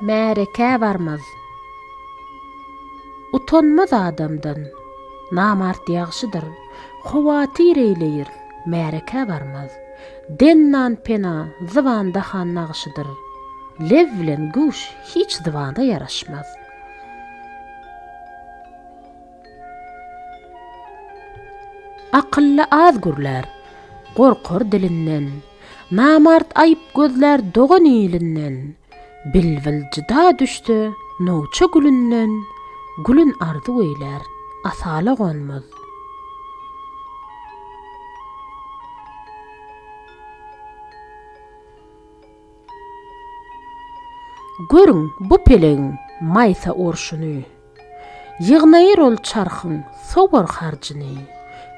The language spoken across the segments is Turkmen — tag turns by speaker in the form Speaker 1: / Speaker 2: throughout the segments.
Speaker 1: märeke barmaz. Utanmaz adamdan, namart ýagşydyr, howatyr eýleýir, märeke barmaz. Dennan pena zywanda han nagşydyr, lew bilen güş hiç zywanda ýaraşmaz. Akylly az gürler, gorkur dilinden, namart aýyp gözler dogan ýylynden, bilbil jyda düşdi nowça gülünden, gülün ardy öýler, asala gonmaz. Görüň bu peleň maýsa orşuny, ýygnaýyr ol çarhyň sobar harjyny,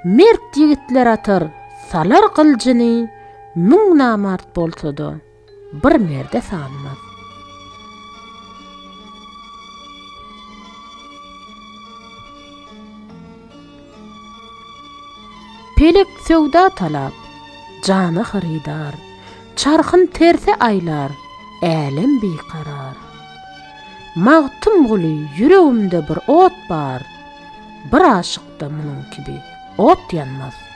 Speaker 1: mert ýigitler atar salar kılcını, müň namart bolsa-da bir merde sanmaz. Pelek sewda talap, jany haridar, çarhyn terse aylar, älim biqarar. Magtym guly yüregimde bir ot bar, bir aşykda munyň gibi ot yanmaz.